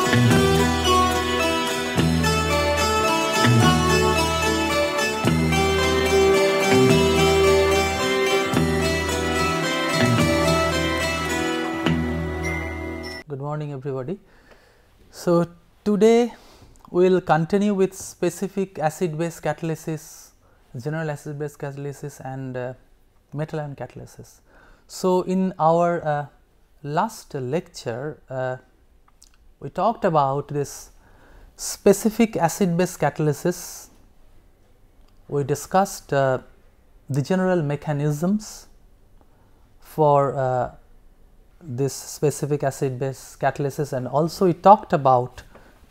Good morning everybody. So, today we will continue with specific acid base catalysis, general acid base catalysis and metal ion catalysis. So, in our last lecture we talked about this specific acid base catalysis. We discussed the general mechanisms for this specific acid base catalysis, and also we talked about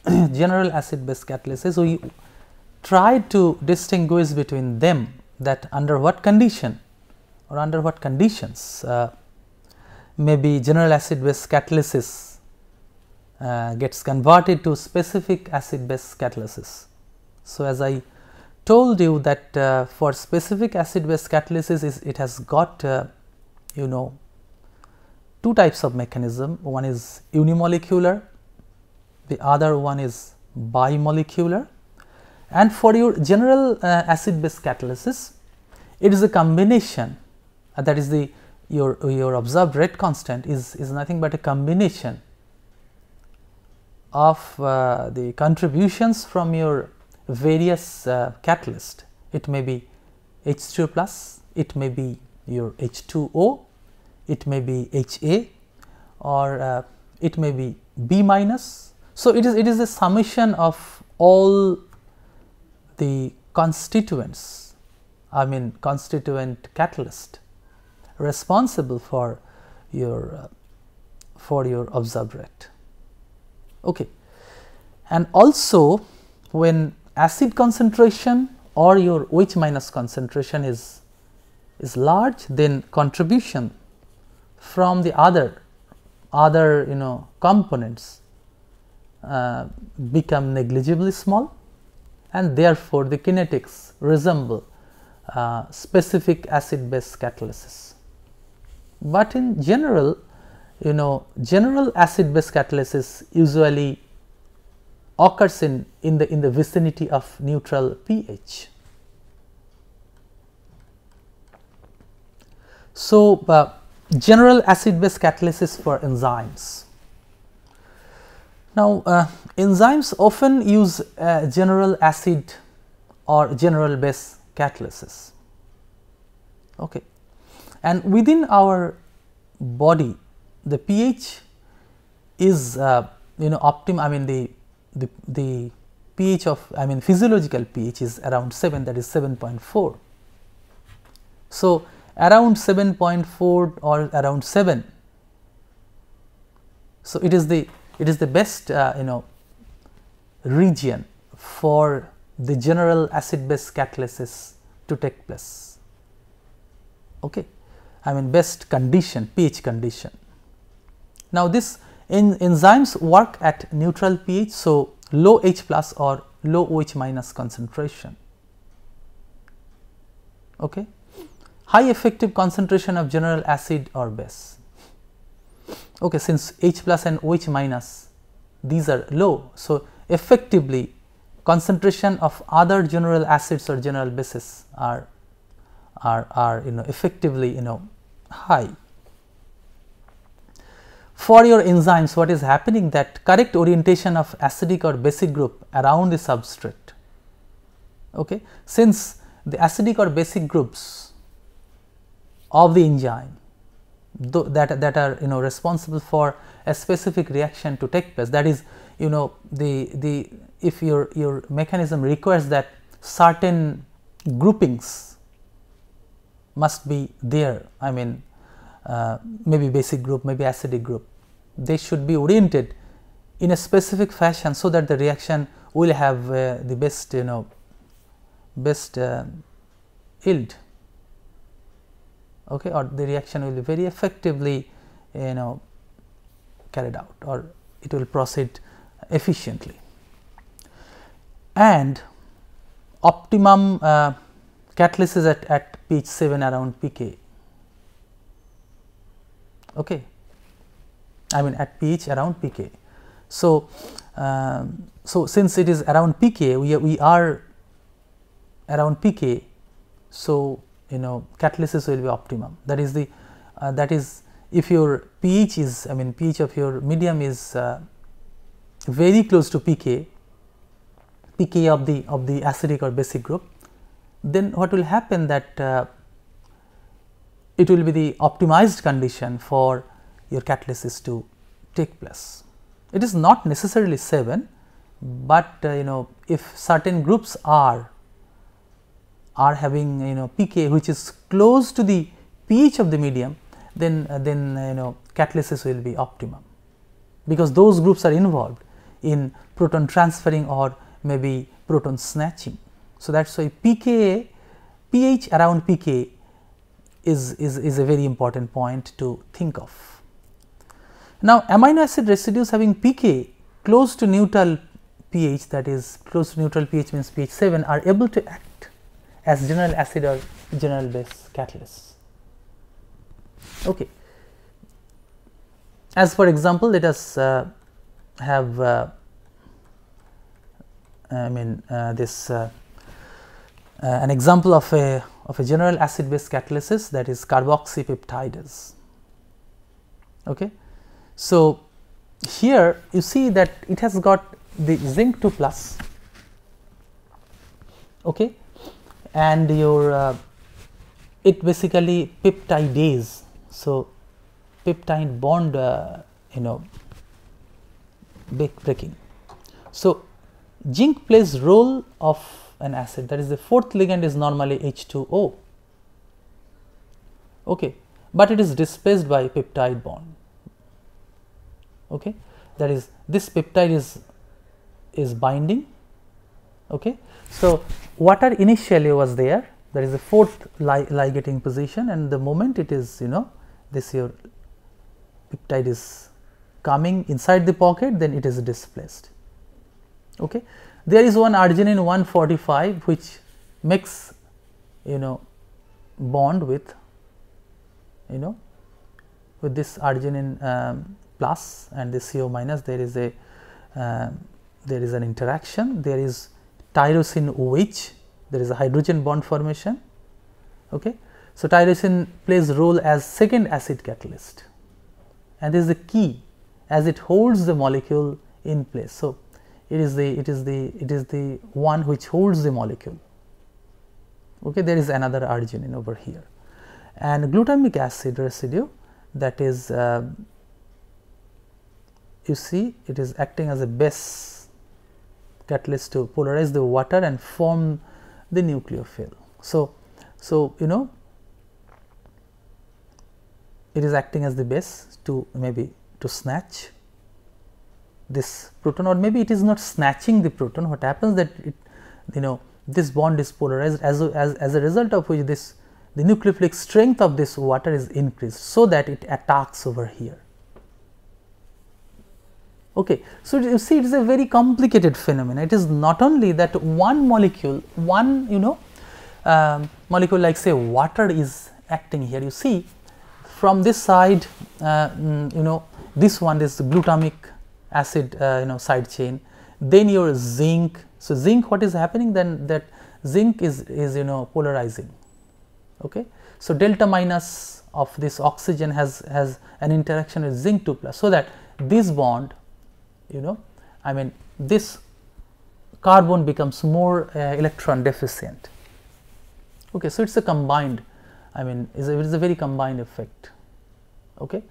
general acid base catalysis. We tried to distinguish between them, that under what condition or under what conditions maybe general acid base catalysis gets converted to specific acid base catalysis. So, as I told you that for specific acid base catalysis it has got two types of mechanism. One is unimolecular, the other one is bimolecular, and for your general acid base catalysis it is a combination, that is the your observed rate constant is nothing but a combination of the contributions from your various catalyst. It may be H2 plus, it may be your H2O, it may be HA, or it may be B minus. So, it is a summation of all the constituents, constituent catalyst responsible for your observed rate. Okay. And also when acid concentration or your OH minus concentration is large, then contribution from the other components become negligibly small, and therefore the kinetics resemble specific acid base catalysis. But in general, general acid base catalysis usually occurs in the vicinity of neutral pH. So, general acid base catalysis for enzymes. Now, enzymes often use general acid or general base catalysis. Okay. And within our body the pH is optimal, the pH of physiological pH is around 7, that is 7.4. So, around 7.4 or around 7. So, it is the best region for the general acid base catalysis to take place. Okay. Best condition, pH condition. Now, this enzymes work at neutral pH, so low H plus or low OH minus concentration. Okay. High effective concentration of general acid or base. Okay, since H plus and OH minus these are low, so effectively concentration of other general acids or general bases are effectively high. For your enzymes, what is happening, that correct orientation of acidic or basic group around the substrate. Okay, since the acidic or basic groups of the enzyme that are responsible for a specific reaction to take place, that is if your mechanism requires that certain groupings must be there, maybe basic group, maybe acidic group, they should be oriented in a specific fashion so that the reaction will have the best yield, okay, or the reaction will be very effectively carried out, or it will proceed efficiently. And optimum catalysis at pH 7 around pK, okay, at pH around pK. So, so since it is around pK, we are around pK, so catalysis will be optimum. That is the that is if your pH is, I mean pH of your medium is very close to pK of the acidic or basic group, then what will happen that it will be the optimized condition for your catalysis to take place. It is not necessarily 7, but if certain groups are having pK which is close to the pH of the medium, then catalysis will be optimum, because those groups are involved in proton transferring or maybe proton snatching. So, that is why pH around pK is a very important point to think of. Now, amino acid residues having pK close to neutral pH, that is close to neutral pH means pH 7, are able to act as general acid or general base catalysts. Okay. As for example, let us have this an example of a general acid base catalysis, that is carboxypeptidase. Okay. So, here you see that it has got the zinc 2 plus, okay, and your it basically peptidase. So, peptide bond breaking. So, zinc plays role of an acid, that is the fourth ligand is normally H2O, okay, but it is displaced by peptide bond, okay, that is this peptide is binding, okay. So, water initially was there, that is the fourth ligating position, and the moment it is this your peptide is coming inside the pocket, then it is displaced, okay. There is one arginine 145 which makes bond with with this arginine plus and this CO minus. There is a there is an interaction, there is tyrosine OH, there is a hydrogen bond formation, okay. So, tyrosine plays role as second acid catalyst, and this is the key as it holds the molecule in place. So, it is the one which holds the molecule, okay. There is another arginine over here, and glutamic acid residue, that is you see it is acting as a base catalyst to polarize the water and form the nucleophile. So, it is acting as the base to maybe to snatch this proton, or maybe it is not snatching the proton. What happens that it this bond is polarized, as a result of which the nucleophilic strength of this water is increased, so that it attacks over here, okay. So, you see it is a very complicated phenomenon. It is not only that one molecule molecule like say water is acting here. You see from this side this one is glutamic acid side chain, then your zinc. So, zinc, what is happening then, that zinc is polarizing, okay. So, delta minus of this oxygen has an interaction with zinc 2 plus, so that this bond this carbon becomes more electron deficient, okay. So, it is a combined, it is a very combined effect, okay.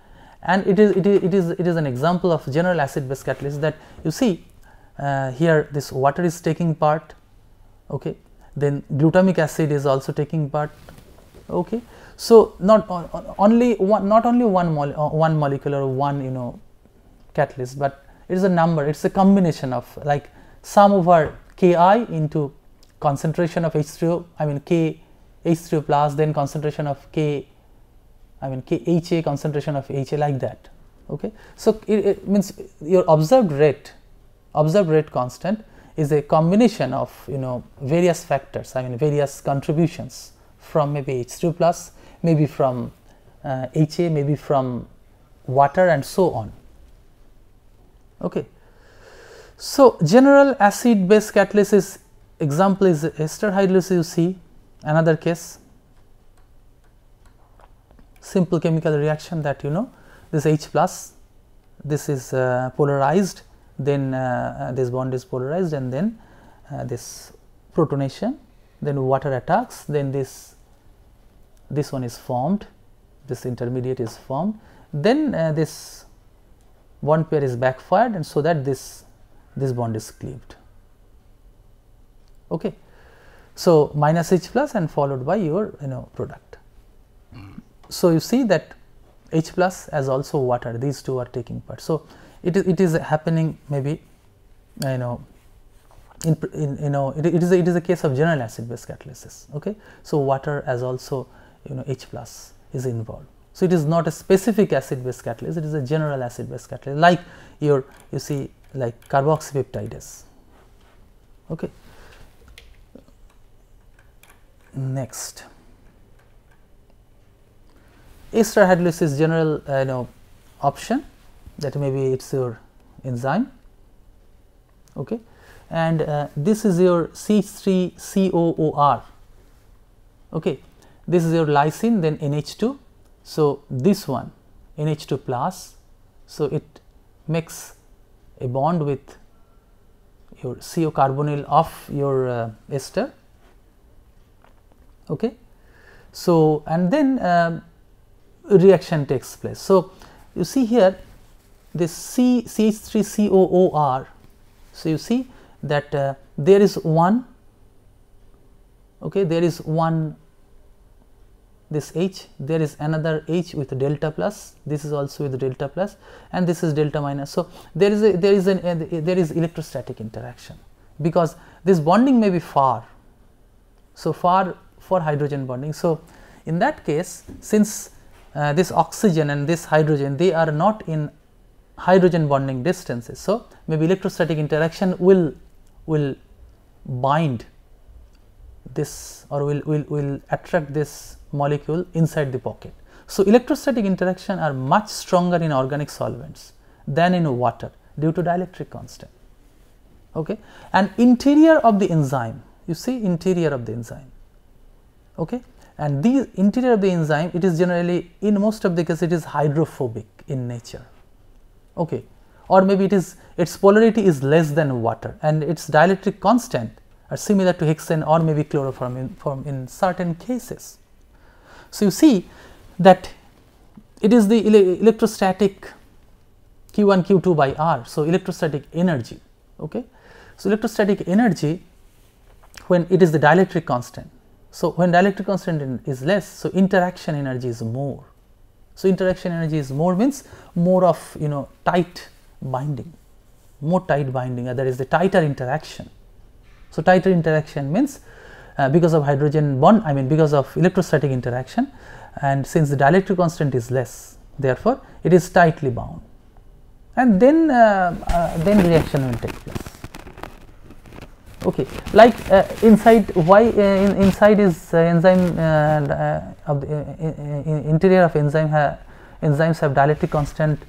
And it is an example of general acid base catalyst, that you see here this water is taking part, okay, then glutamic acid is also taking part, okay. So, not only one molecule or one catalyst, but it is a number, it is a combination of like sum over Ki into concentration of H3O, K H3O plus, then concentration of K HA, concentration of HA, like that, okay. So, it means your observed rate constant is a combination of various factors, various contributions from maybe H3O plus, maybe from HA, maybe from water, and so on, okay. So, general acid base catalysis example is ester hydrolysis. You see another case, simple chemical reaction that you know, this H plus, this is polarized, then this bond is polarized, and then this protonation, then water attacks, then this one is formed, this intermediate is formed, then this bond pair is backfired, and so that this bond is cleaved. Okay. So, minus H plus and followed by your product. So, you see that H plus as also water, these two are taking part. So, it is happening maybe it is a case of general acid base catalysis. Okay. So, water as also H plus is involved. So, it is not a specific acid base catalyst, it is a general acid base catalyst, like you see like carboxypeptidase. Okay. Next, ester hydrolysis general option, that maybe it is your enzyme. Okay. And this is your C3COOR. Okay. This is your lysine, then NH2. So, this one NH2 plus, so it makes a bond with your CO carbonyl of your ester. Okay. So, and then reaction takes place. So, you see here this CH3COOR. So, you see that there is one, okay, there is one this H, there is another H with delta plus, this is also with delta plus, and this is delta minus. So, there is electrostatic interaction, because this bonding may be far. So, far for hydrogen bonding. So, in that case, since this oxygen and this hydrogen, they are not in hydrogen bonding distances. So, maybe electrostatic interaction will bind this, or will attract this molecule inside the pocket. So, electrostatic interaction are much stronger in organic solvents than in water due to dielectric constant. Okay. And interior of the enzyme, you see interior of the enzyme. Okay. And the interior of the enzyme, it is generally, in most of the cases, it is hydrophobic in nature. Okay. Or maybe its polarity is less than water, and its dielectric constant are similar to hexane or maybe chloroform in certain cases. So, you see that it is the electrostatic Q1 Q2 by R. So, electrostatic energy. Okay. So, electrostatic energy when it is the dielectric constant. So, when dielectric constant is less, so interaction energy is more. So, interaction energy is more means more of tight binding, more tight binding, that is the tighter interaction. So, tighter interaction means because of hydrogen bond, I mean because of electrostatic interaction, and since the dielectric constant is less, therefore, it is tightly bound, and then reaction will take place. Okay. Like inside, why inside is enzyme of the interior of enzyme enzymes have dielectric constant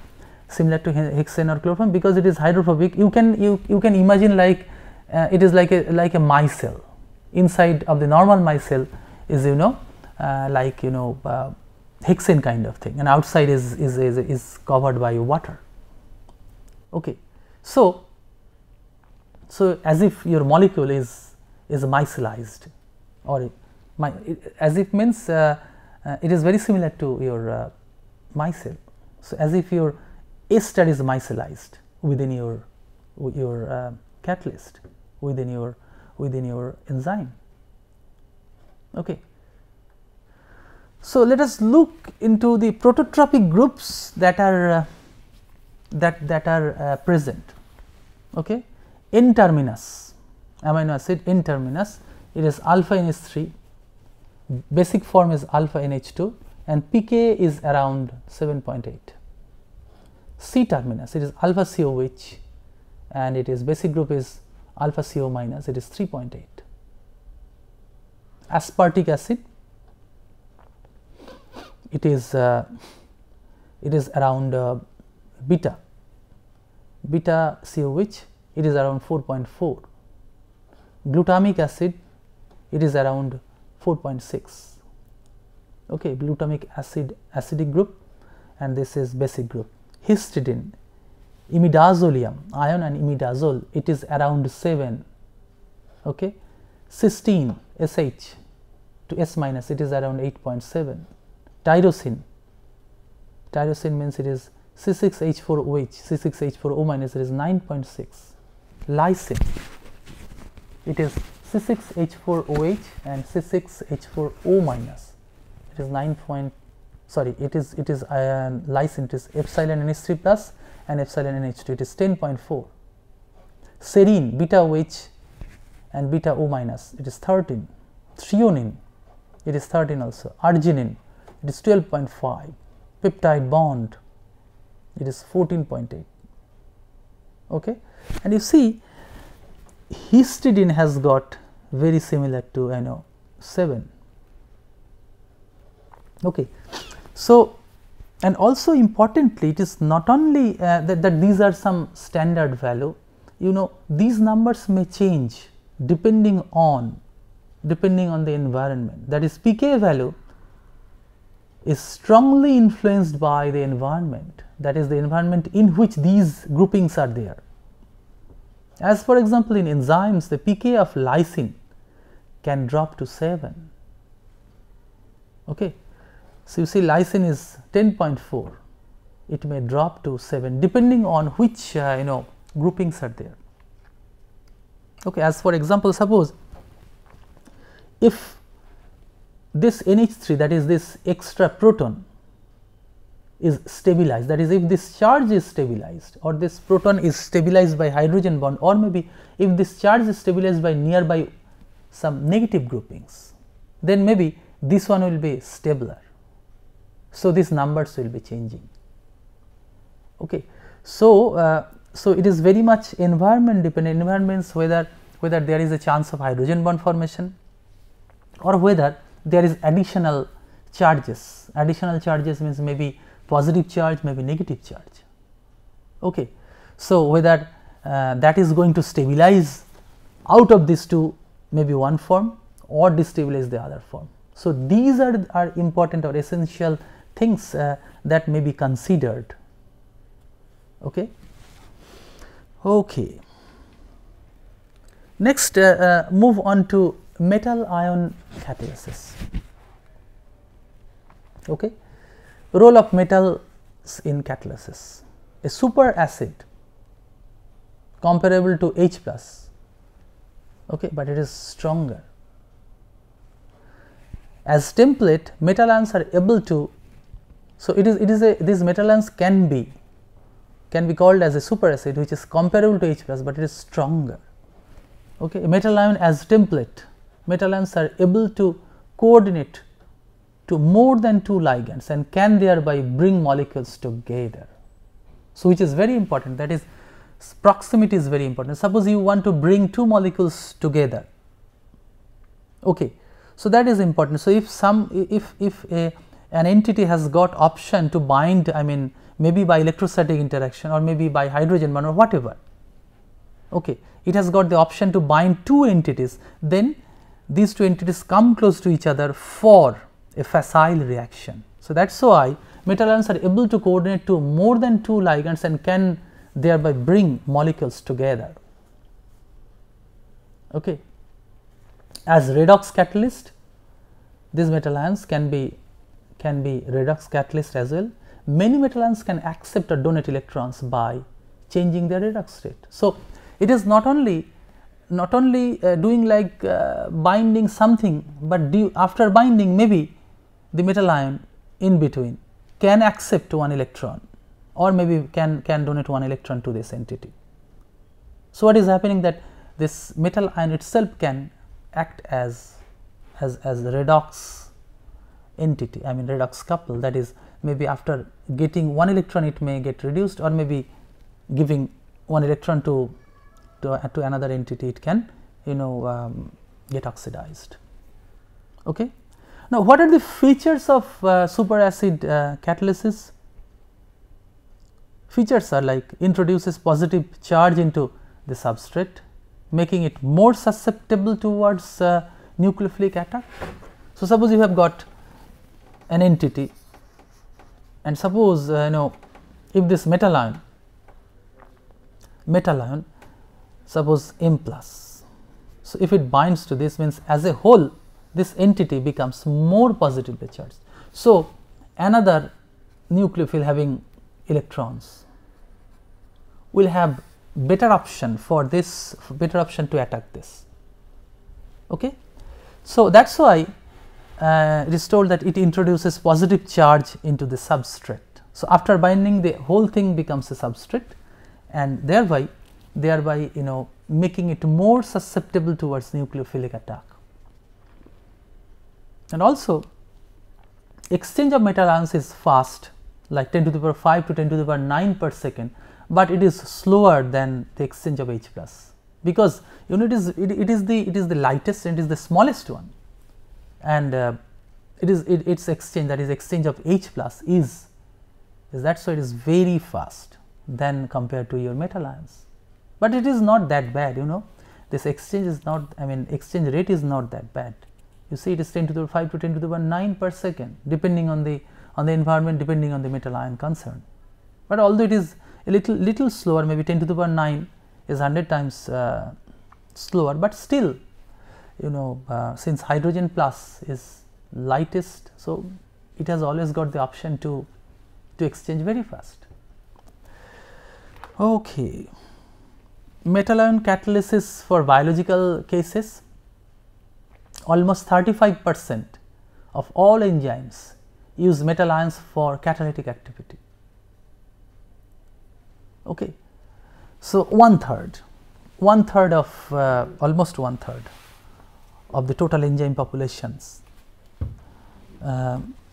similar to hexane or chloroform, because it is hydrophobic. You can imagine like it is like a micelle. Inside of the normal micelle is like hexane kind of thing, and outside is covered by water. Okay. So as if your molecule is micellized, or as if means it is very similar to your micelle. So, as if your ester is micellized within your catalyst, within your enzyme. Okay. So, let us look into the prototropic groups that are present. Okay. N-terminus amino acid, N-terminus, it is alpha NH3, basic form is alpha NH2, and pK is around 7.8. C-terminus, it is alpha COH, and it is basic group is alpha CO minus, it is 3.8. Aspartic acid, it is around beta COH, it is around 4.4. Glutamic acid, it is around 4.6. Okay, glutamic acid, acidic group, and this is basic group. Histidine, imidazolium, ion and imidazole, it is around 7. Okay, cysteine, SH to S minus, it is around 8.7. Tyrosine, tyrosine means it is C6H4OH, C6H4O minus, it is 9.6. Lysine, it is C6H4OH and C6H4O minus, it is 9. Lysine, it is epsilon NH3 plus and epsilon NH2, it is 10.4. Serine, beta OH and beta O minus, it is 13. Threonine, it is 13 also. Arginine, it is 12.5. Peptide bond, it is 14.8. Okay, and you see histidine has got very similar to 7. Okay, so and also importantly, it is not only that these are some standard value, these numbers may change depending on the environment. That is, pK value is strongly influenced by the environment, that is the environment in which these groupings are there. As for example, in enzymes, the pK of lysine can drop to 7. Okay, so you see lysine is 10.4, it may drop to 7 depending on which groupings are there. Okay, as for example, suppose if this NH3, that is this extra proton, is stabilized, that is if this charge is stabilized or this proton is stabilized by hydrogen bond, or maybe if this charge is stabilized by nearby some negative groupings, then maybe this one will be stabler. So these numbers will be changing. Okay, so so it is very much environment dependent. Environments, whether there is a chance of hydrogen bond formation or whether there is additional charges. Additional charges means maybe positive charge, maybe negative charge. Okay, so whether that is going to stabilize out of these two, maybe one form, or destabilize the other form. So these are important or essential things that may be considered. Okay. Okay. Next, move on to metal ion catalysis. Okay. Role of metals in catalysis. A super acid comparable to H plus, okay, but it is stronger. As template, metal ions are able to, so these metal ions can be called as a super acid which is comparable to H plus, but it is stronger. Okay, a metal ion as template, metal ions are able to coordinate to more than 2 ligands and can thereby bring molecules together. So which is very important, that is proximity is very important. Suppose you want to bring 2 molecules together, okay, so that is important. So if an entity has got option to bind, I mean maybe by electrostatic interaction or maybe by hydrogen bond or whatever, okay, it has got the option to bind 2 entities, then these 2 entities come close to each other for a facile reaction. So that is why metal ions are able to coordinate to more than 2 ligands and can thereby bring molecules together. Okay. As redox catalyst, these metal ions can be redox catalyst as well. Many metal ions can accept or donate electrons by changing their redox state. So it is not only doing like binding something, but after binding maybe the metal ion in between can accept 1 electron or maybe can donate 1 electron to this entity. So what is happening, that this metal ion itself can act as redox entity, I mean redox couple, that is maybe after getting 1 electron it may get reduced, or maybe giving 1 electron to another entity it can get oxidized. Okay. Now what are the features of superacid catalysis? Features are like introduces positive charge into the substrate, making it more susceptible towards nucleophilic attack. So, suppose you have got an entity, and suppose if this metal ion suppose M plus. So, if it binds to this, means as a whole this entity becomes more positively charged. So, another nucleophile having electrons will have better option for this, better option to attack this. Okay. So, that is why it is told that it introduces positive charge into the substrate. So, after binding, the whole thing becomes a substrate, and thereby making it more susceptible towards nucleophilic attack. And also exchange of metal ions is fast, like 10 to the power 5 to 10 to the power 9 per second, but it is slower than the exchange of H plus, because it is the lightest and it is the smallest one, and its exchange, that is exchange of H plus is that, so it is very fast than compared to your metal ions, but it is not that bad, this exchange is not, exchange rate is not that bad. You see, it is 10 to the power 5 to 10 to the power 9 per second, depending on the environment, depending on the metal ion concerned. But although it is a little slower, maybe 10 to the power 9 is 100 times slower, but still since hydrogen plus is lightest, so it has always got the option to exchange very fast. Okay. Metal ion catalysis for biological cases, almost 35% of all enzymes use metal ions for catalytic activity. Okay. So, one third of almost one third of the total enzyme populations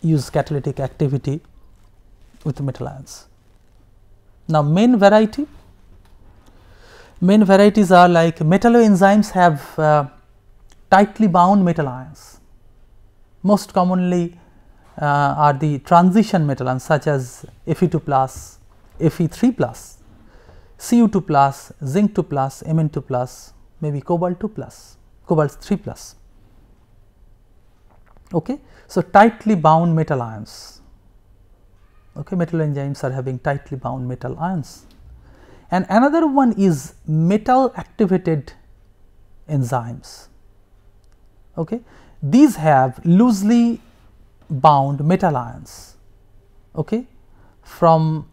use catalytic activity with metal ions. Now, main varieties are like metalloenzymes have tightly bound metal ions. Most commonly are the transition metal ions such as Fe2 plus, Fe3 plus, Cu2 plus, zinc 2 plus, Mn2 plus, maybe cobalt 2 plus, cobalt 3 plus. Okay. So, tightly bound metal ions. Okay, metalloenzymes are having tightly bound metal ions. And another one is metal activated enzymes. Okay. These have loosely bound metal ions, okay, from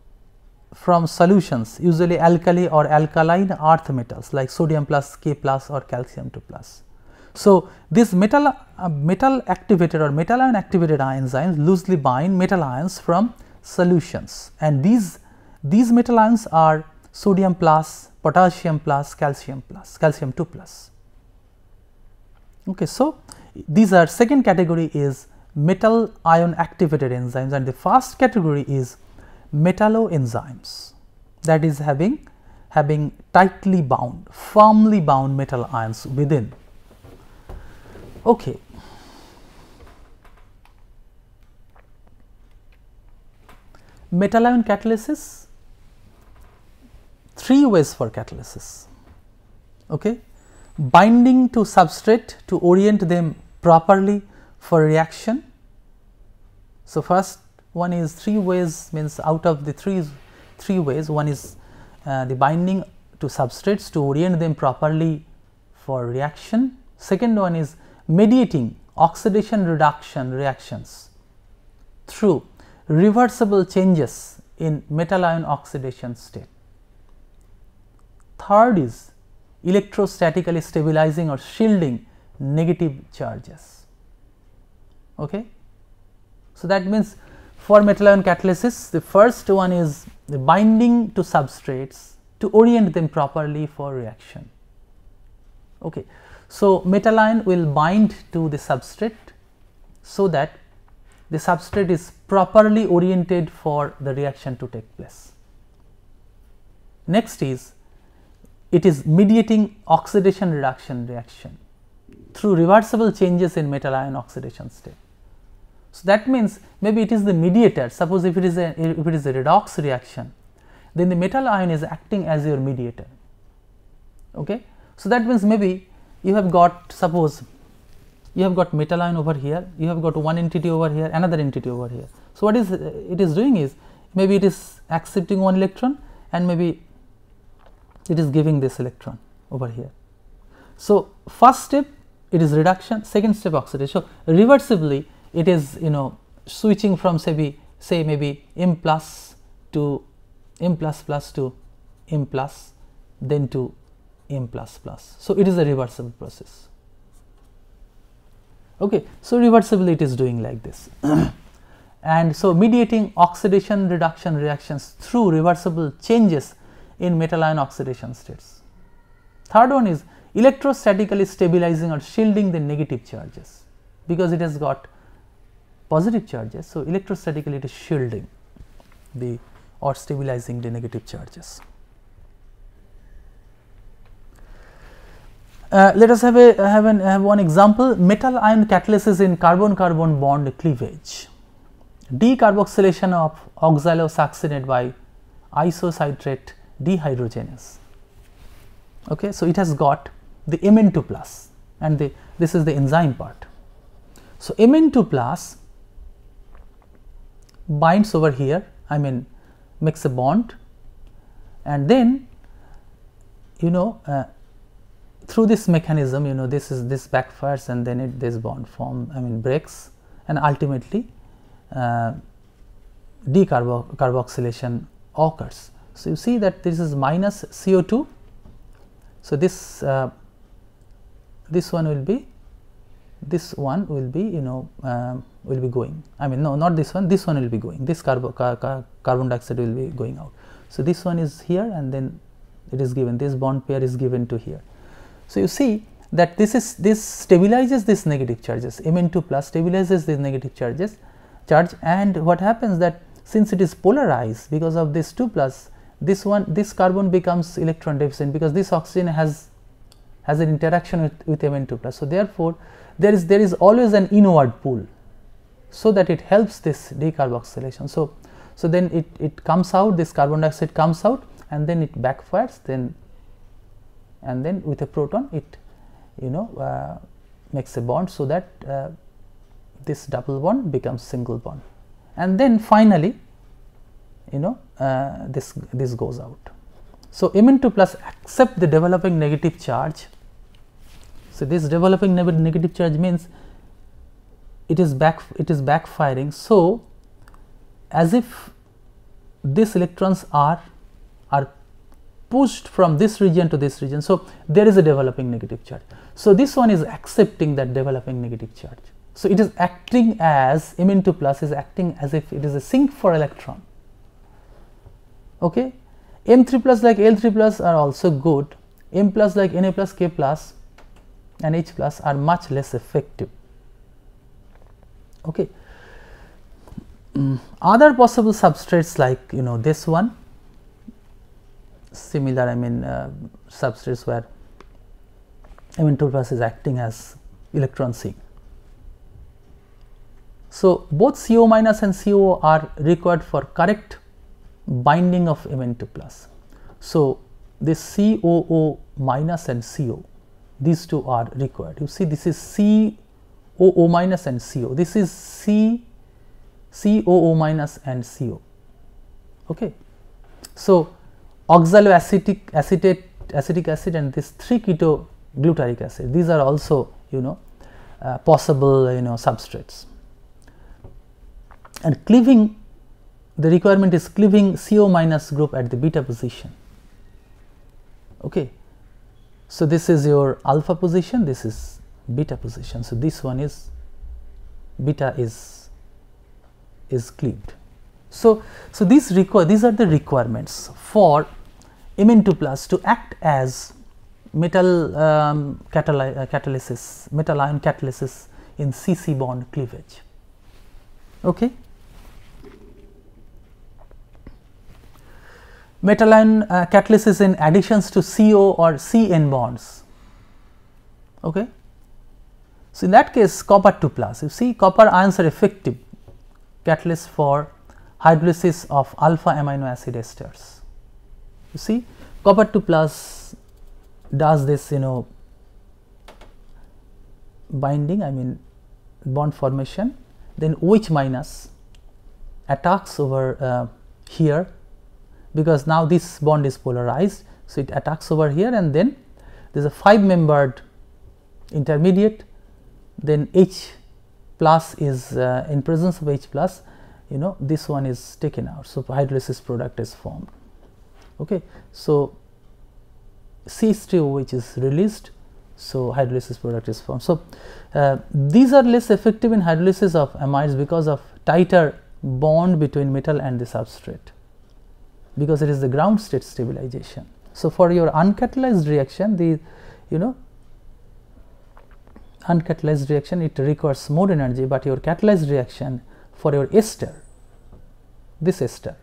solutions, usually alkali or alkaline earth metals like sodium plus, K plus or calcium 2 plus. So, this metal activated or metal ion activated enzymes loosely bind metal ions from solutions, and these metal ions are sodium plus, potassium plus, calcium 2 plus. Okay. So, these are, second category is metal ion activated enzymes, and the first category is metalloenzymes, that is having tightly bound, firmly bound metal ions within. Okay. Metal ion catalysis, 3 ways for catalysis. Okay. Binding to substrate to orient them properly for reaction. So, first one is 3 ways, means out of the three ways, one is the binding to substrates to orient them properly for reaction. Second one is mediating oxidation reduction reactions through reversible changes in metal ion oxidation state. Third is electrostatically stabilizing or shielding negative charges. Okay. So, that means for metal ion catalysis, the first one is the binding to substrates to orient them properly for reaction. Okay. So, metal ion will bind to the substrate so that the substrate is properly oriented for the reaction to take place. Next is, it is mediating oxidation reduction reaction through reversible changes in metal ion oxidation state. So, that means maybe it is the mediator. Suppose if it is a redox reaction, then the metal ion is acting as your mediator. Okay. So, that means maybe you have got, suppose you have got metal ion over here, you have got one entity over here, another entity over here. So, what is it is doing is, maybe it is accepting one electron and maybe it is giving this electron over here. So, first step it is reduction, second step oxidation. So, reversibly it is switching from say maybe M plus to M plus plus to M plus, then to M plus plus. So, it is a reversible process. Okay. So, reversibly it is doing like this. And so, mediating oxidation reduction reactions through reversible changes in metal ion oxidation states. Third one is electrostatically stabilizing or shielding the negative charges, because it has got positive charges. So, electrostatically it is shielding the or stabilizing the negative charges. Let us have one example: metal ion catalysis in carbon-carbon bond cleavage. Decarboxylation of oxalosuccinate by isocitrate dehydrogenase. Okay, so it has got the Mn2 plus, and this is the enzyme part. So, Mn2 plus binds over here, I mean makes a bond, and then through this mechanism, this backfires, and then this bond breaks, and ultimately decarboxylation occurs. So, you see that this is minus CO2. So, this one will be will be going, I mean no, not this one will be going, this carbon dioxide will be going out. So, this one is here, and then it is given, this bond pair is given to here. So, you see that this stabilizes this negative charges, Mn2 plus stabilizes this negative charge, and what happens that since it is polarized because of this 2 plus, this carbon becomes electron deficient, because this oxygen has an interaction with Mn2 plus. So, therefore, there is always an inward pull, so that it helps this decarboxylation. So, then it comes out, this carbon dioxide comes out, and then it backfires, and then with a proton it makes a bond, so that this double bond becomes single bond, and then finally this goes out. So, Mn2 plus accept the developing negative charge. So, this developing negative charge means it is backfiring. So, as if these electrons are pushed from this region to this region. So, there is a developing negative charge. So, this one is accepting that developing negative charge. So, it is acting as Mn2 plus is acting as if it is a sink for electron. Okay. M3 plus like L3 plus are also good, M plus like Na plus, K plus and H plus are much less effective. Okay. Other possible substrates like this one, similar substrates where Mn2 plus is acting as electron sink. So, both CO minus and CO are required for correct binding of Mn2 plus. So, this COO minus and CO, these two are required. You see, this is COO minus and CO, this is COO minus and CO. Okay. So, oxaloacetic acid and this 3-keto glutaric acid, these are also possible substrates. And cleaving, the requirement is cleaving CO minus group at the beta position. Okay. So, this is your alpha position, this is beta position. So, this one is beta is cleaved. So, these are the requirements for Mn2 plus to act as metal catalysis, metal ion catalysis in CC bond cleavage. Okay. Metal ion catalysis in additions to CO or CN bonds. Okay. So, in that case copper 2 plus, you see copper ions are effective catalyst for hydrolysis of alpha amino acid esters. You see copper 2 plus does this, you know, binding, I mean bond formation, then OH minus attacks over here, because now this bond is polarized. So, it attacks over here, and then there is a 5-membered intermediate, then H plus is in presence of H plus, you know, this one is taken out. So, hydrolysis product is formed. Okay. So, CH3OH is released. So, hydrolysis product is formed. So, these are less effective in hydrolysis of amides because of tighter bond between metal and the substrate, because it is the ground state stabilization. So, for your uncatalyzed reaction, the, you know, uncatalyzed reaction, it requires more energy, but your catalyzed reaction for your ester, this ester,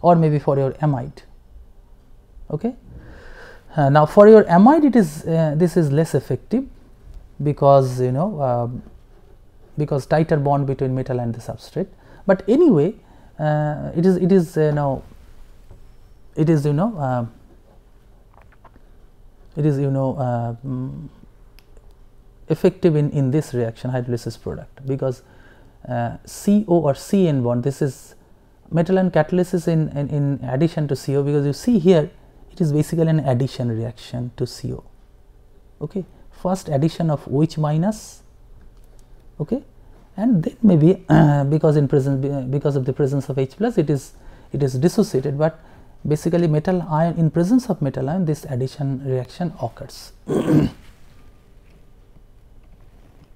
or maybe for your amide. Okay. Now, for your amide, it is this is less effective, because, you know, because tighter bond between metal and the substrate. But anyway, it is you know, effective in this reaction, hydrolysis product, because CO or CN bond, this is metal and catalysis in addition to CO, because you see here it is basically an addition reaction to CO. Okay. First addition of OH minus, okay, and then maybe because of the presence of H plus, it is dissociated, but basically metal ion, in presence of metal ion, this addition reaction occurs.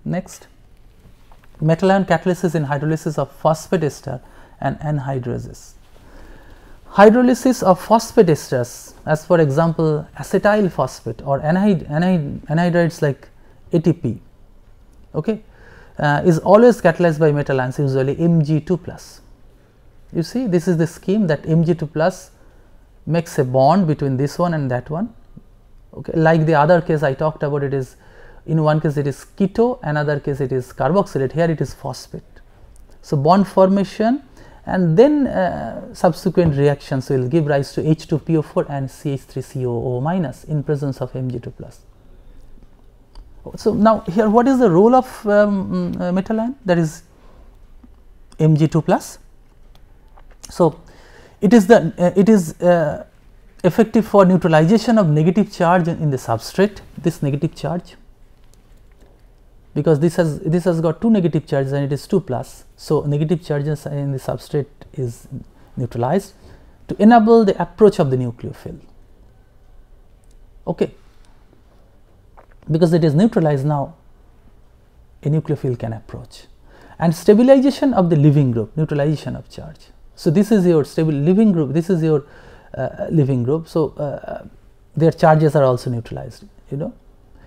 Next, metal ion catalysis in hydrolysis of phosphate ester and anhydrosis. Hydrolysis of phosphate esters, as for example acetyl phosphate or anhydrides like ATP, okay, is always catalyzed by metal ions, usually Mg2 plus. You see, this is the scheme, that Mg2 plus makes a bond between this one and that one. Okay. Like the other case I talked about, it is, in one case it is keto, another case it is carboxylate, here it is phosphate. So, bond formation and then subsequent reactions will give rise to H2PO4 and CH3COO minus in presence of Mg2 plus. So, now here what is the role of metal ion, that is Mg2 plus. So, it is effective for neutralization of negative charge in the substrate, this negative charge, because this has got 2 negative charges and it is 2 plus. So, negative charges in the substrate is neutralized to enable the approach of the nucleophile. Okay. Because it is neutralized now, a nucleophile can approach, and stabilization of the leaving group, neutralization of charge. So, this is your stable leaving group, this is your leaving group. So, their charges are also neutralized, you know,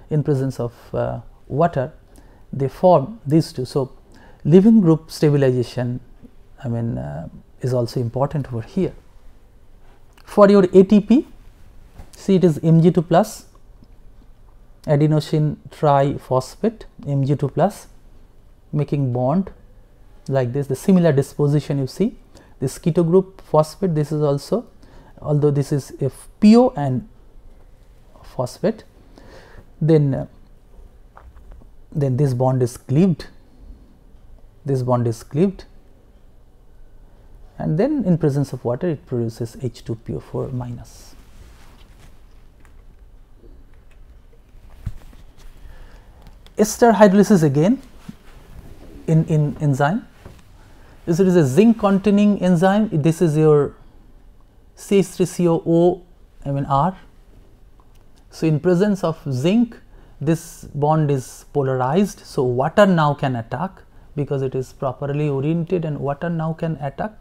in presence of water, they form these two. So, leaving group stabilization, I mean, is also important over here. For your ATP, see, it is Mg2 plus, adenosine triphosphate, Mg2 plus, making bond like this, the similar disposition you see. This keto group phosphate, this is also, although this is FPO and phosphate, then this bond is cleaved, this bond is cleaved, and then in presence of water it produces H2PO4 minus. Ester hydrolysis again in enzyme. This is a zinc containing enzyme. This is your CH3COO, I mean R. So, in presence of zinc, this bond is polarized. So, water now can attack, because it is properly oriented and water now can attack.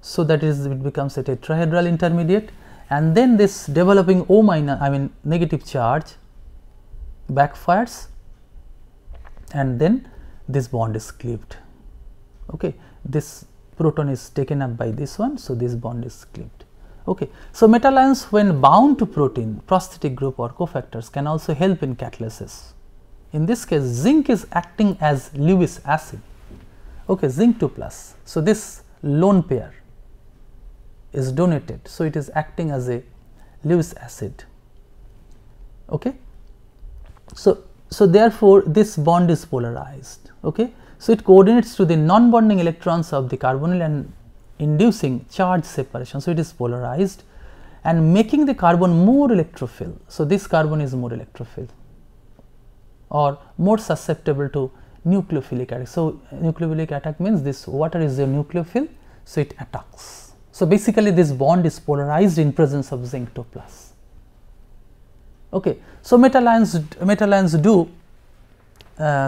So, that is, it becomes a tetrahedral intermediate, and then this developing O minus, I mean negative charge backfires, and then this bond is cleaved. Okay. This proton is taken up by this one. So, this bond is cleaved. Okay. So, metal ions when bound to protein, prosthetic group or cofactors, can also help in catalysis. In this case, zinc is acting as Lewis acid, okay, zinc 2 plus. So, this lone pair is donated. So, it is acting as a Lewis acid. Okay. So therefore, this bond is polarized. Okay. So it coordinates to the non-bonding electrons of the carbonyl and inducing charge separation. So it is polarized and making the carbon more electrophile. So this carbon is more electrophile or more susceptible to nucleophilic attack. So nucleophilic attack means this water is a nucleophile, so it attacks. So basically this bond is polarized in presence of zinc 2 plus. Okay. So metal ions do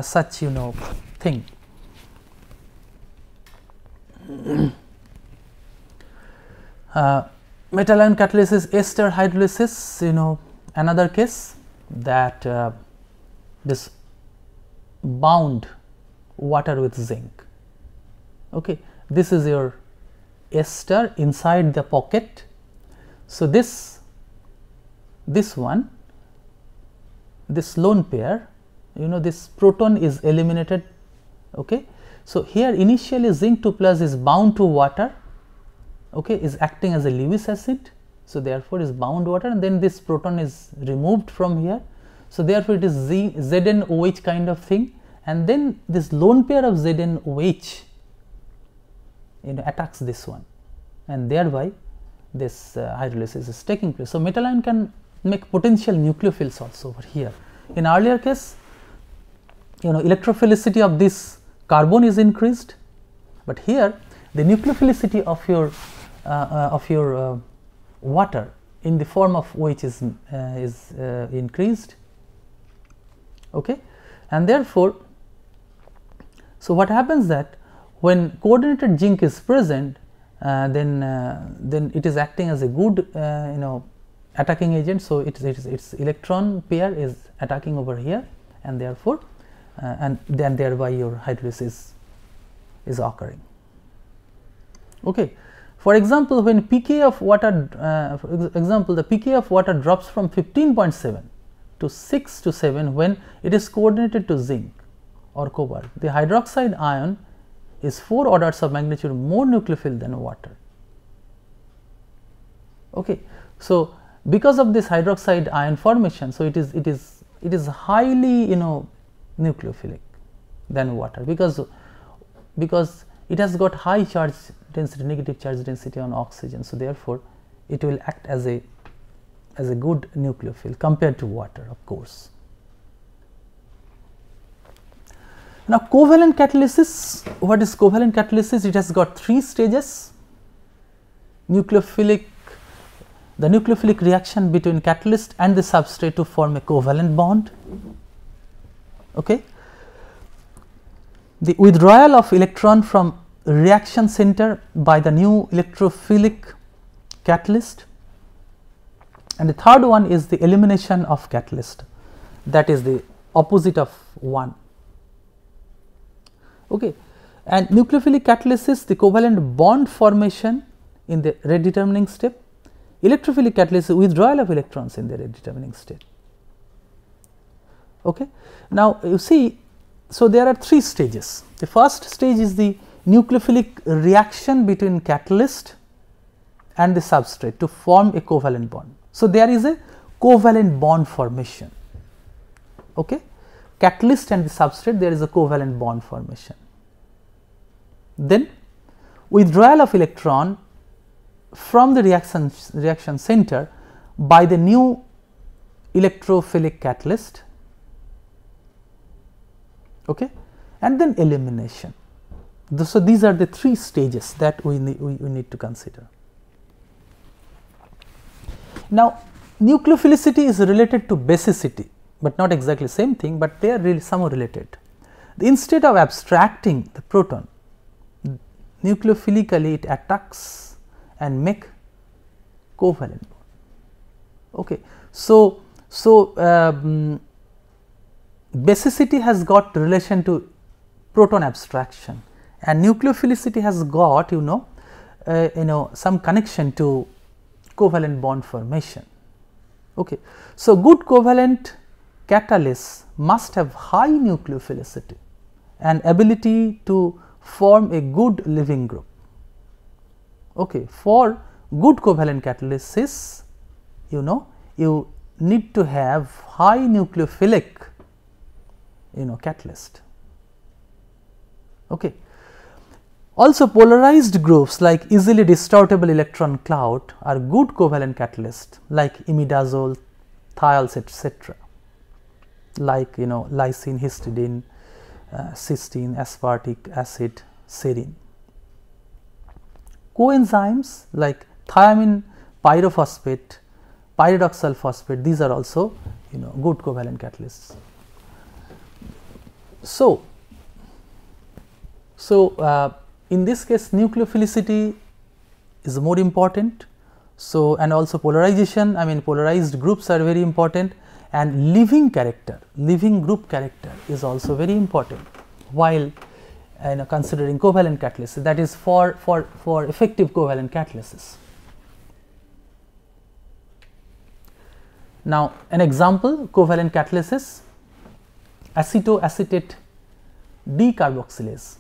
such thing. Metal ion catalysis, ester hydrolysis, another case that this bound water with zinc. Okay. This is your ester inside the pocket. So this one, this lone pair, this proton is eliminated. Okay. So here initially zinc 2 plus is bound to water, okay, is acting as a Lewis acid. So therefore is bound water, and then this proton is removed from here. So therefore it is ZnOH kind of thing, and then this lone pair of ZnOH attacks this one, and thereby this hydrolysis is taking place. So metal ion can make potential nucleophiles also over here. In earlier case, electrophilicity of this carbon is increased, but here the nucleophilicity of your water in the form of OH is increased. Okay. And therefore, so what happens that when coordinated zinc is present, then it is acting as a good attacking agent. So its electron pair is attacking over here, and therefore and then thereby your hydrolysis is occurring. Okay. For example, when pK of water, the pK of water drops from 15.7 to 6 to 7 when it is coordinated to zinc or cobalt, the hydroxide ion is 4 orders of magnitude more nucleophile than water. Okay. So because of this hydroxide ion formation, so it is highly nucleophilic than water, because it has got high charge density, negative charge density on oxygen. So therefore it will act as a good nucleophile compared to water, of course. Now covalent catalysis, what is covalent catalysis? It has got 3 stages. The nucleophilic reaction between catalyst and the substrate to form a covalent bond. Okay. The withdrawal of electron from reaction center by the new electrophilic catalyst, and the third one is the elimination of catalyst, that is the opposite of 1. Okay. And nucleophilic catalysis, the covalent bond formation in the rate determining step, electrophilic catalysis, withdrawal of electrons in the rate determining state. Okay. Now you see, so there are 3 stages. The first stage is the nucleophilic reaction between catalyst and the substrate to form a covalent bond. So there is a covalent bond formation. Okay. Catalyst and the substrate, there is a covalent bond formation. Then withdrawal of electron from the reaction center by the new electrophilic catalyst. Okay. And then elimination. So these are the 3 stages that we need to consider. Now nucleophilicity is related to basicity, but not exactly same thing, but they are really somewhat related. Instead of abstracting the proton, nucleophilically it attacks and make covalent bond. Okay. So basicity has got relation to proton abstraction, and nucleophilicity has got some connection to covalent bond formation. Okay. So good covalent catalysts must have high nucleophilicity and ability to form a good leaving group. Okay. For good covalent catalysis, you need to have high nucleophilic catalyst. Okay. Also, polarized groups like easily distortable electron cloud are good covalent catalysts like imidazole, thiols, etc., like lysine, histidine, cysteine, aspartic acid, serine. Coenzymes like thiamine pyrophosphate, pyridoxal phosphate, these are also good covalent catalysts. So in this case nucleophilicity is more important. So, and also polarization, I mean polarized groups are very important, and leaving character, leaving group character is also very important while considering covalent catalysis, that is for effective covalent catalysis. Now, an example covalent catalysis, acetoacetate decarboxylase,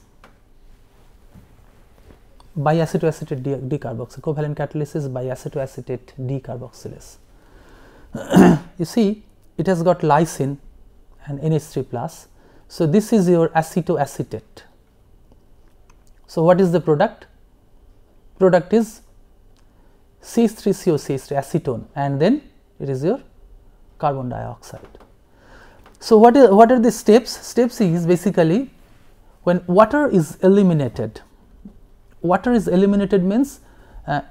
biacetoacetate decarboxylase, covalent catalysis biacetoacetate decarboxylase. You see, it has got lysine and NH3 plus. So, this is your acetoacetate. So, what is the product? Product is CH3COCH3 acetone, and then it is your carbon dioxide. So, what are the steps? Steps is basically when water is eliminated. Water is eliminated means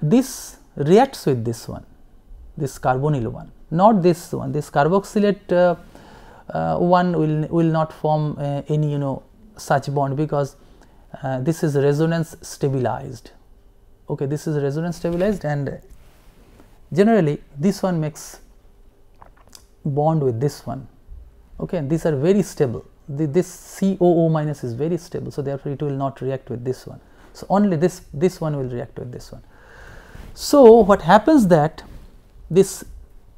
this reacts with this one, this carbonyl one, not this one. This carboxylate one will not form any such bond, because this is resonance stabilized. Okay, this is resonance stabilized, and generally this one makes bond with this one. Okay, and these are very stable. This COO minus is very stable, so therefore it will not react with this one. So only this one will react with this one. So what happens that this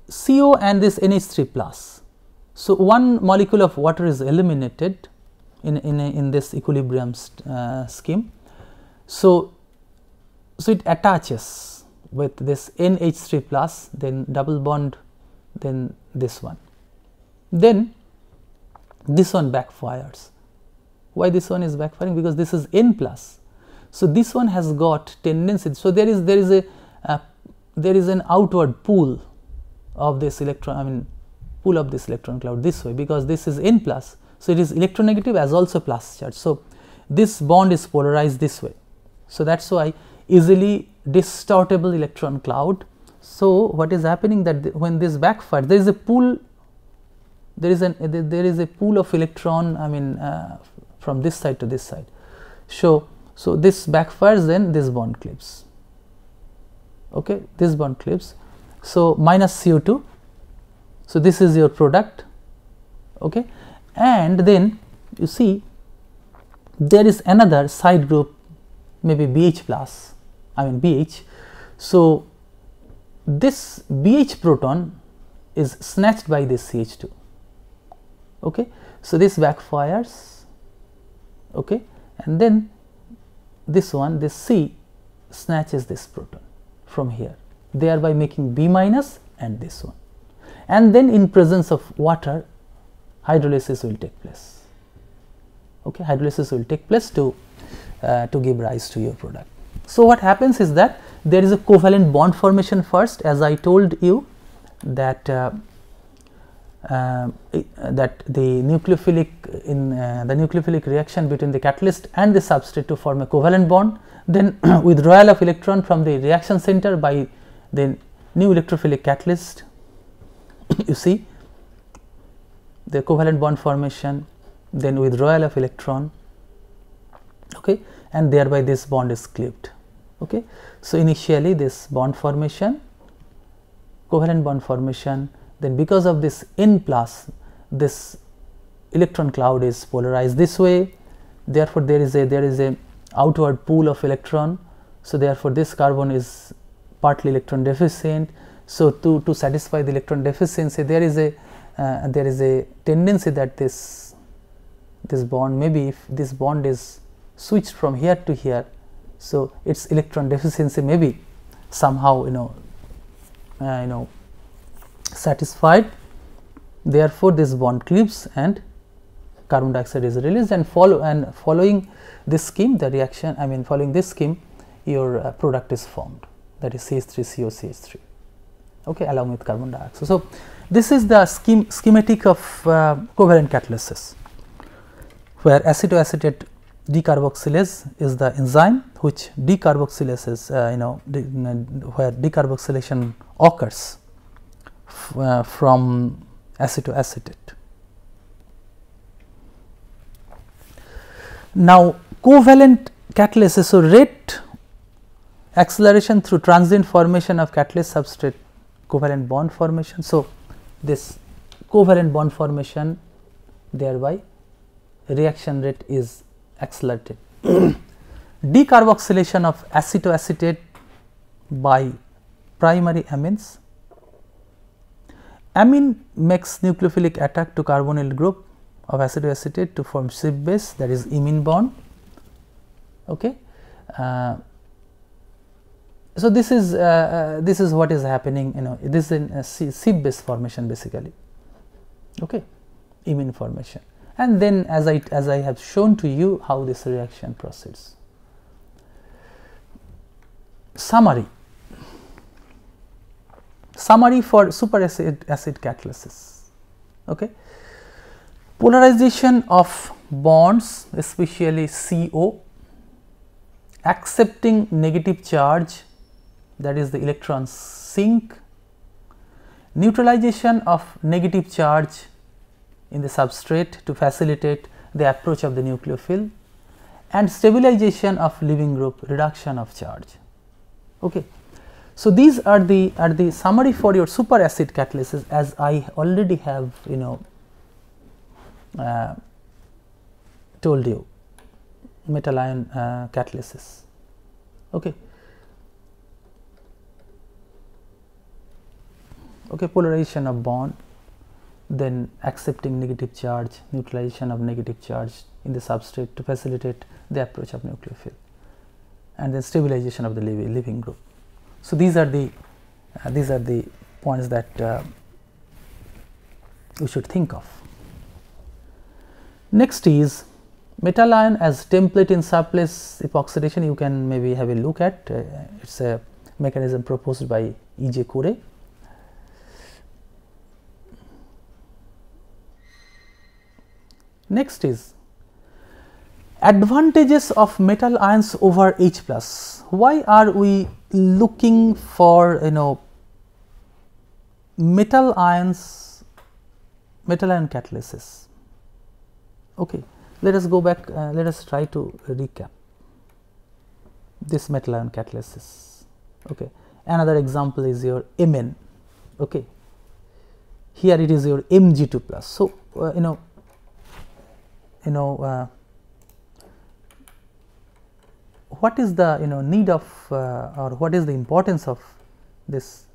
CO and this NH3 plus. So one molecule of water is eliminated in this equilibrium scheme. So it attaches with this NH3 plus, then double bond, then this one. Then this one backfires. Why this one is backfiring? Because this is N plus. So this one has got tendency. So there is an outward pull of this electron. I mean, pull of this electron cloud this way, because this is N plus. So it is electronegative as also plus charge. So this bond is polarized this way. So that's why easily distortable electron cloud. So what is happening that when this backfires, there is a pull. There is a pool of electron, I mean from this side to this side. So this backfires, then this bond clips. Okay, this bond clips. So minus CO2. So this is your product. Okay, and then you see there is another side group, maybe BH plus, I mean BH. So this BH proton is snatched by this CH2. Okay, so this backfires. Okay, and then this one, this C snatches this proton from here, thereby making B minus and this one, and then in presence of water hydrolysis will take place. Okay, hydrolysis will take place to give rise to your product. So what happens is that there is a covalent bond formation first, as I told you that that the nucleophilic reaction between the catalyst and the substrate to form a covalent bond, then withdrawal of electron from the reaction center by the new electrophilic catalyst. You see the covalent bond formation, then withdrawal of electron. Okay, and thereby this bond is clipped. Okay, so initially this bond formation, covalent bond formation, then because of this N plus, this electron cloud is polarized this way, therefore there is a outward pull of electron. So therefore this carbon is partly electron deficient. So to satisfy the electron deficiency, there is a tendency that this bond, maybe if this bond is switched from here to here, so its electron deficiency may be somehow satisfied, therefore, this bond cleaves and carbon dioxide is released, and following this scheme, the reaction, I mean following this scheme, your product is formed, that is CH3COCH3, okay, along with carbon dioxide. So, this is the schematic of covalent catalysis, where acetoacetate decarboxylase is the enzyme which decarboxylases, where decarboxylation occurs from acetoacetate. Now, covalent catalysis, so rate acceleration through transient formation of catalyst substrate covalent bond formation. So, this covalent bond formation, thereby reaction rate is accelerated. Decarboxylation of acetoacetate by primary amines. Amine makes nucleophilic attack to carbonyl group of acetoacetate to form ship base, that is imine bond. Okay. So, this is what is happening, this is in ship base formation basically, okay, imine formation, and then as I have shown to you how this reaction proceeds. Summary for superacid acid catalysis. Okay. Polarization of bonds, especially CO, accepting negative charge, that is the electron sink, neutralization of negative charge in the substrate to facilitate the approach of the nucleophile, and stabilization of leaving group, reduction of charge. Okay. So, these are the summary for your superacid catalysis, as I already have told you, metal ion catalysis. Okay. Okay, polarization of bond, then accepting negative charge, neutralization of negative charge in the substrate to facilitate the approach of nucleophile, and then stabilization of the leaving group. So, these are the points that we should think of. Next is metal ion as template in surface epoxidation. You can maybe have a look at, it is a mechanism proposed by E.J. Kure. Next is advantages of metal ions over H plus. Why are we looking for metal ion catalysis? Okay, let us go back, let us try to recap this metal ion catalysis. Okay, another example is your Mn. Okay, here it is your Mg2 plus. So, what is the need of or what is the importance of this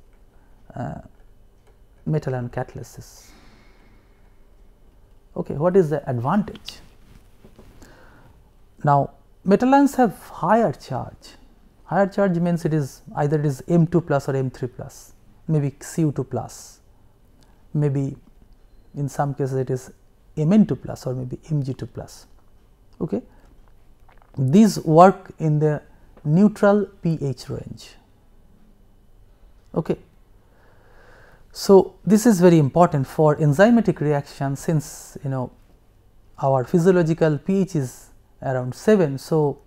metal ion catalysis? Okay, what is the advantage? Now, metal ions have higher charge. Higher charge means it is either it is M2 plus or M3 plus, maybe Cu2 plus, maybe in some cases it is Mn2 plus or maybe Mg2 plus. Okay. These work in the neutral pH range. Okay. So, this is very important for enzymatic reaction, since our physiological pH is around 7. So,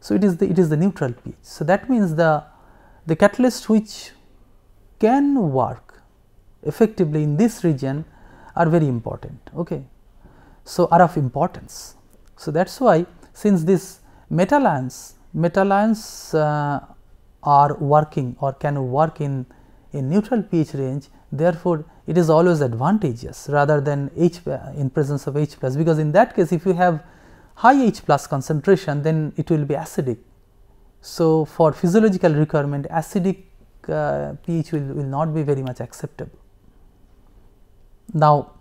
it is the neutral pH. So, that means the catalyst which can work effectively in this region are very important. Okay. So, are of importance. So, that is why, since this metal ions are working or can work in neutral pH range, therefore, it is always advantageous rather than H in presence of H plus, because in that case if you have high H plus concentration, then it will be acidic. So, for physiological requirement, acidic pH will not be very much acceptable. Now,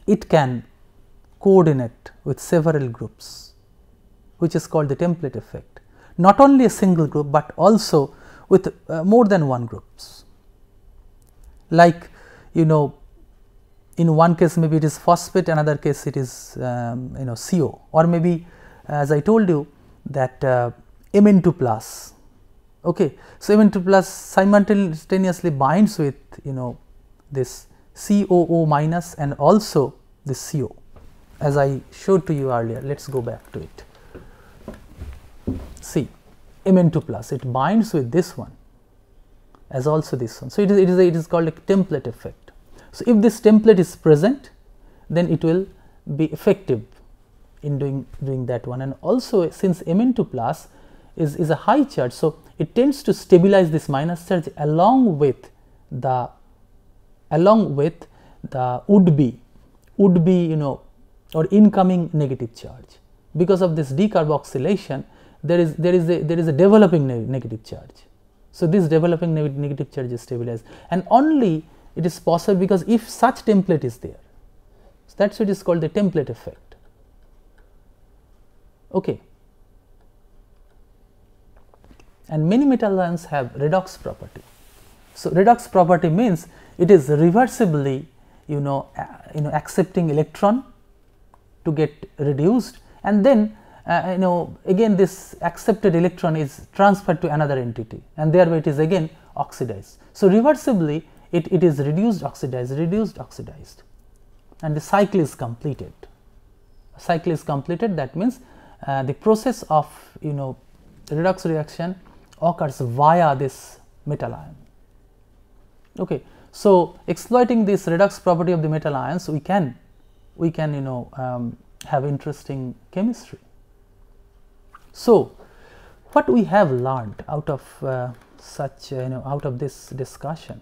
it can coordinate with several groups, which is called the template effect, not only a single group, but also with more than one groups. like in one case maybe it is phosphate, another case it is CO, or maybe as I told you that Mn2 plus. Okay. So, Mn2 plus simultaneously binds with this COO minus and also this CO, as I showed to you earlier. Let us go back to it. See, Mn2 plus, it binds with this one as also this one. So, it is called a template effect. So, if this template is present, then it will be effective in doing that one, and also since Mn2 plus is a high charge. So, it tends to stabilize this minus charge along with the would be or incoming negative charge. Because of this decarboxylation, there is a developing negative charge. So, this developing negative charge is stabilized, and only it is possible because if such template is there. So, that is what is called the template effect. Okay. And many metal ions have redox property. So, redox property means it is reversibly accepting electron to get reduced, and then again this accepted electron is transferred to another entity, and thereby it is again oxidized. So, reversibly it is reduced, oxidized, and the cycle is completed. Cycle is completed, that means the process of redox reaction occurs via this metal ion. Okay. So, exploiting this redox property of the metal ions, we can have interesting chemistry. So, what we have learned out of such out of this discussion?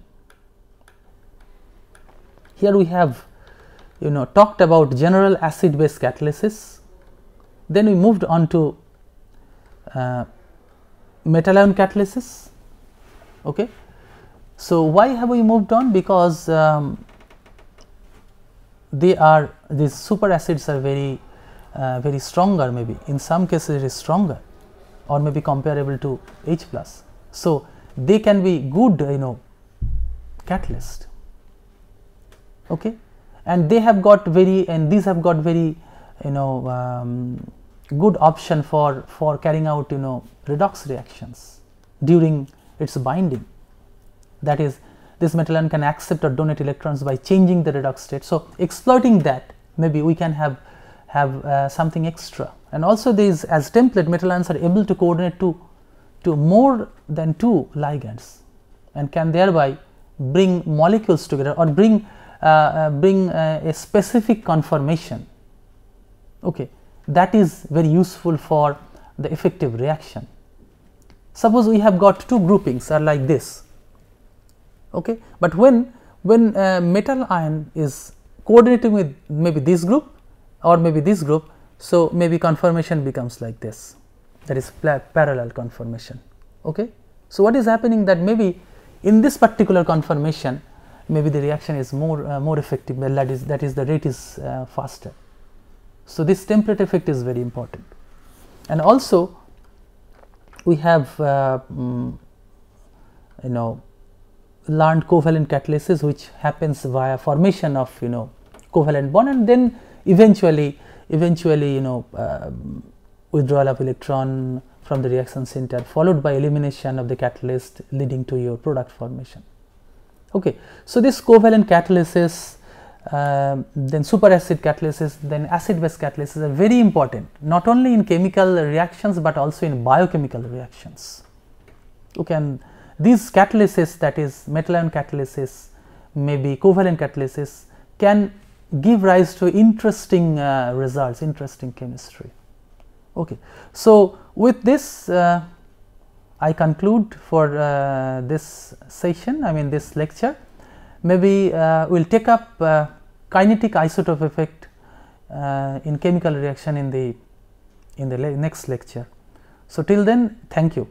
Here we have talked about general acid base catalysis, then we moved on to metal ion catalysis. Okay. So, why have we moved on? Because these super acids are very stronger, maybe in some cases it is stronger, or maybe comparable to H plus. So, they can be good catalyst. Okay. And they have got these have got very good option for carrying out redox reactions during its binding. That is, this metal ion can accept or donate electrons by changing the redox state. So, exploiting that, maybe we can have something extra. And also these, as template, metal ions are able to coordinate to more than 2 ligands, and can thereby bring molecules together or bring a specific conformation. Okay. That is very useful for the effective reaction. Suppose we have got 2 groupings are like this. Okay. But when metal ion is coordinating with maybe this group or maybe this group, so maybe conformation becomes like this, that is parallel conformation. Okay. So, what is happening, that maybe in this particular conformation, maybe the reaction is more effective, that is the rate is faster. So, this template effect is very important. And also we have learned covalent catalysis, which happens via formation of covalent bond, and then eventually withdrawal of electron from the reaction center, followed by elimination of the catalyst, leading to your product formation. Okay. So, this covalent catalysis, then superacid catalysis, then acid base catalysis are very important, not only in chemical reactions but also in biochemical reactions. Okay. And these catalysis, that is metal ion catalysis, maybe covalent catalysis, can give rise to interesting results, interesting chemistry. Okay. So, with this I conclude for this session, this lecture. Maybe we will take up kinetic isotope effect in chemical reaction in the next lecture. So, till then, thank you.